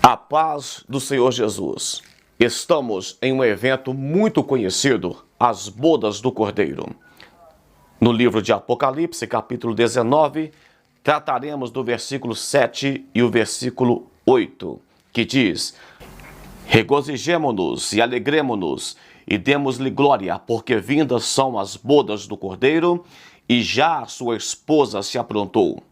A paz do Senhor Jesus. Estamos em um evento muito conhecido, as bodas do Cordeiro. No livro de Apocalipse, capítulo 19, trataremos do versículo 7 e o versículo 8, que diz: regozijemo-nos e alegremo-nos e demos-lhe glória, porque vindas são as bodas do Cordeiro e já a sua esposa se aprontou.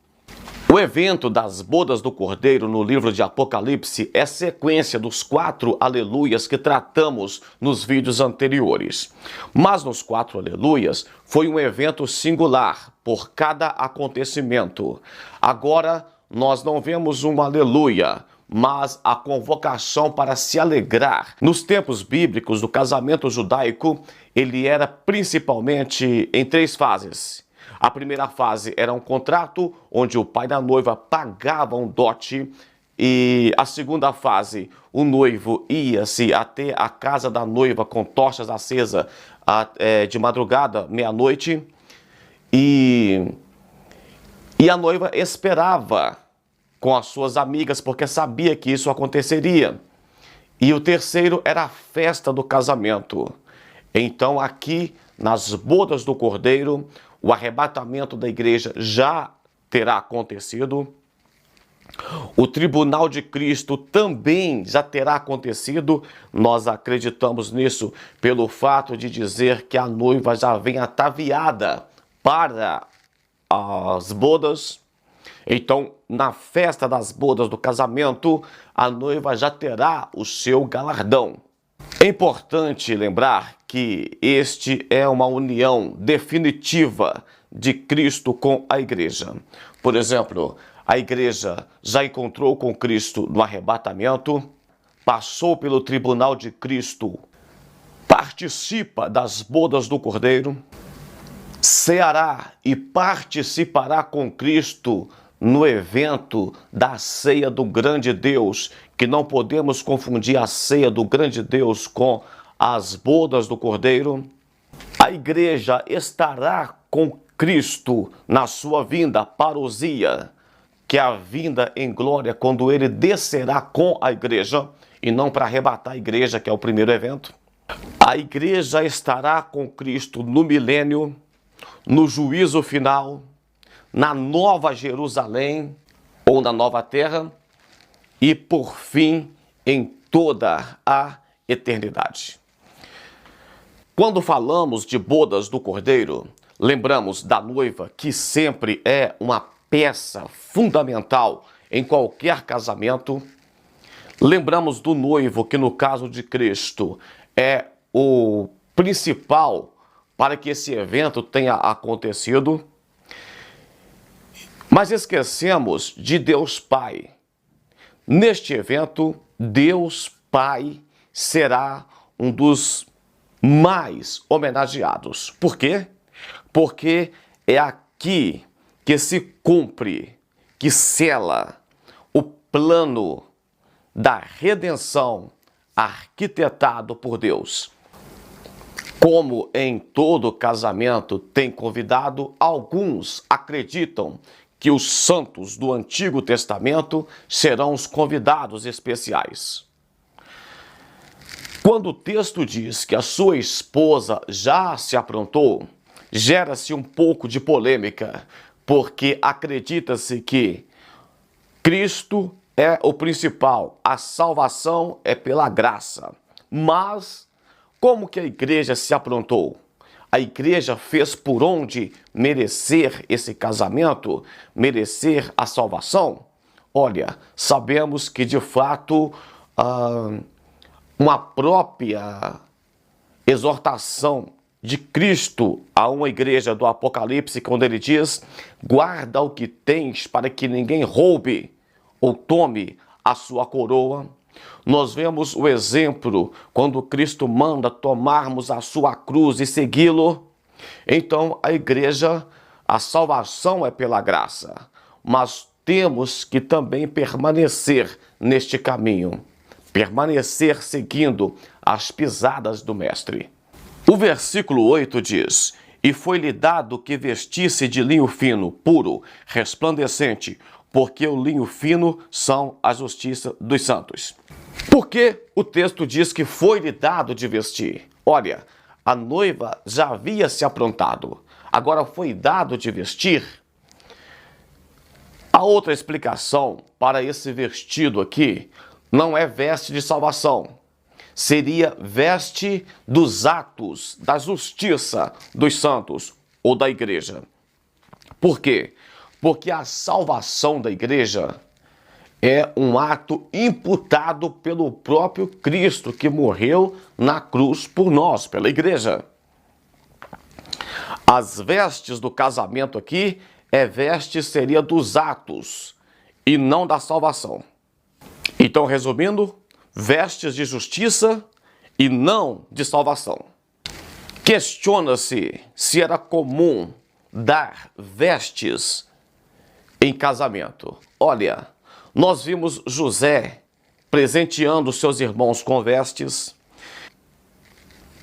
O evento das bodas do Cordeiro no livro de Apocalipse é sequência dos 4 aleluias que tratamos nos vídeos anteriores. Mas nos 4 aleluias foi um evento singular por cada acontecimento. Agora nós não vemos um aleluia, mas a convocação para se alegrar. Nos tempos bíblicos do casamento judaico, ele era principalmente em 3 fases. A primeira fase era um contrato onde o pai da noiva pagava um dote, e a segunda fase, o noivo ia-se até a casa da noiva com tochas acesas de madrugada, meia-noite, e a noiva esperava com as suas amigas porque sabia que isso aconteceria. E o terceiro era a festa do casamento. Então aqui, nas bodas do Cordeiro, o arrebatamento da igreja já terá acontecido. O tribunal de Cristo também já terá acontecido. Nós acreditamos nisso pelo fato de dizer que a noiva já vem ataviada para as bodas. Então, na festa das bodas do casamento, a noiva já terá o seu galardão. É importante lembrar que este é uma união definitiva de Cristo com a igreja. Por exemplo, a igreja já encontrou com Cristo no arrebatamento, passou pelo tribunal de Cristo, participa das bodas do Cordeiro, ceará e participará com Cristo no evento da ceia do grande Deus, que não podemos confundir a ceia do grande Deus com as bodas do Cordeiro. A igreja estará com Cristo na sua vinda, parousia, que é a vinda em glória, quando ele descerá com a igreja, e não para arrebatar a igreja, que é o primeiro evento. A igreja estará com Cristo no milênio, no juízo final, na Nova Jerusalém ou na Nova Terra e, por fim, em toda a eternidade. Quando falamos de bodas do Cordeiro, lembramos da noiva, que sempre é uma peça fundamental em qualquer casamento. Lembramos do noivo, que no caso de Cristo é o principal para que esse evento tenha acontecido. Mas esquecemos de Deus Pai. Neste evento, Deus Pai será um dos mais homenageados. Por quê? Porque é aqui que se cumpre, que sela o plano da redenção arquitetado por Deus. Como em todo casamento tem convidado, alguns acreditam que os santos do Antigo Testamento serão os convidados especiais. Quando o texto diz que a sua esposa já se aprontou, gera-se um pouco de polêmica, porque acredita-se que Cristo é o principal, a salvação é pela graça. Mas como que a igreja se aprontou? A igreja fez por onde merecer esse casamento, merecer a salvação? Olha, sabemos que de fato uma própria exortação de Cristo a uma igreja do Apocalipse, quando ele diz: guarda o que tens para que ninguém roube ou tome a sua coroa. Nós vemos o exemplo quando Cristo manda tomarmos a sua cruz e segui-lo. Então a igreja, a salvação é pela graça, mas temos que também permanecer neste caminho, permanecer seguindo as pisadas do Mestre. O versículo 8 diz: e foi-lhe dado que vestisse de linho fino, puro, resplandecente, porque o linho fino são a justiça dos santos. Porque o texto diz que foi-lhe dado de vestir. Olha, a noiva já havia se aprontado, agora foi dado de vestir. A outra explicação para esse vestido aqui não é veste de salvação, seria veste dos atos da justiça dos santos ou da igreja. Por quê? Porque a salvação da igreja é um ato imputado pelo próprio Cristo, que morreu na cruz por nós, pela igreja. As vestes do casamento aqui, seria dos atos e não da salvação. Então, resumindo, vestes de justiça e não de salvação. Questiona-se se era comum dar vestes em casamento. Olha, nós vimos José presenteando seus irmãos com vestes.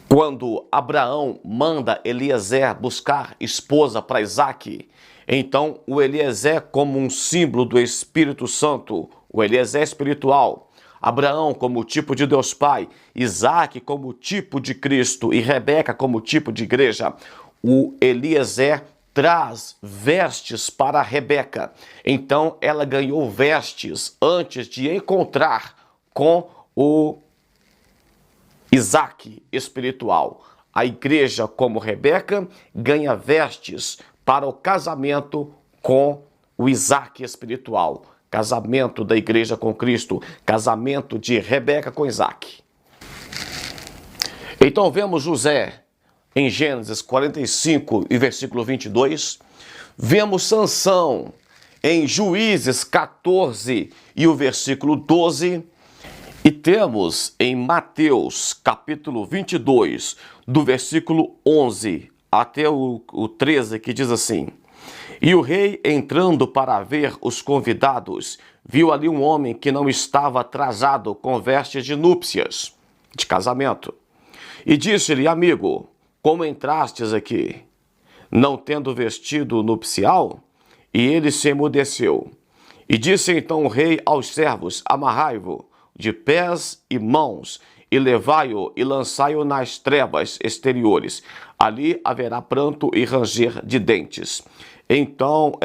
Quando Abraão manda Eliezer buscar esposa para Isaque, então o Eliezer, como um símbolo do Espírito Santo, o Eliezer espiritual, Abraão como tipo de Deus Pai, Isaque como tipo de Cristo e Rebeca como tipo de igreja, o Eliezer traz vestes para Rebeca. Então ela ganhou vestes antes de encontrar com o Isaque espiritual. A igreja, como Rebeca, ganha vestes para o casamento com o Isaque espiritual. Casamento da igreja com Cristo, casamento de Rebeca com Isaque. Então vemos José em Gênesis 45 e versículo 22. Vemos Sansão em Juízes 14 e o versículo 12. E temos em Mateus capítulo 22, do versículo 11 até o 13, que diz assim: E o rei, entrando para ver os convidados, viu ali um homem que não estava trajado com vestes de núpcias, de casamento. E disse-lhe: Amigo, como entrastes aqui, não tendo vestido nupcial? E ele se emudeceu. E disse então o rei aos servos: Amarrai-o de pés e mãos, e levai-o e lançai-o nas trevas exteriores. Ali haverá pranto e ranger de dentes. Então,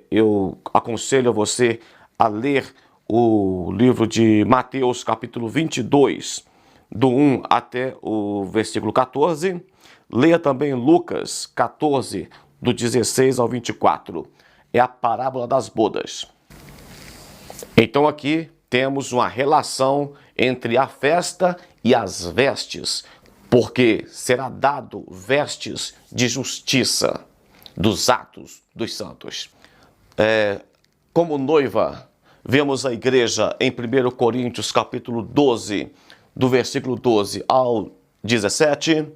eu aconselho você a ler o livro de Mateus, capítulo 22, do 1 até o versículo 14. Leia também Lucas 14, do 16 ao 24. É a parábola das bodas. Então aqui temos uma relação entre a festa e as vestes, porque será dado vestes de justiça dos atos dos santos. Como noiva, vemos a igreja em 1 Coríntios capítulo 12, do versículo 12 ao 17.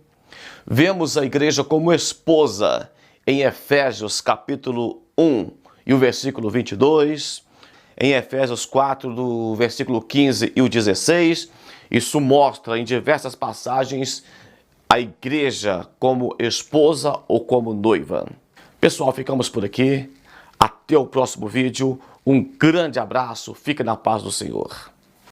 Vemos a igreja como esposa em Efésios capítulo 1 e o versículo 22. Em Efésios 4, do versículo 15 e o 16, isso mostra em diversas passagens a igreja como esposa ou como noiva. Pessoal, ficamos por aqui. Até o próximo vídeo. Um grande abraço. Fique na paz do Senhor.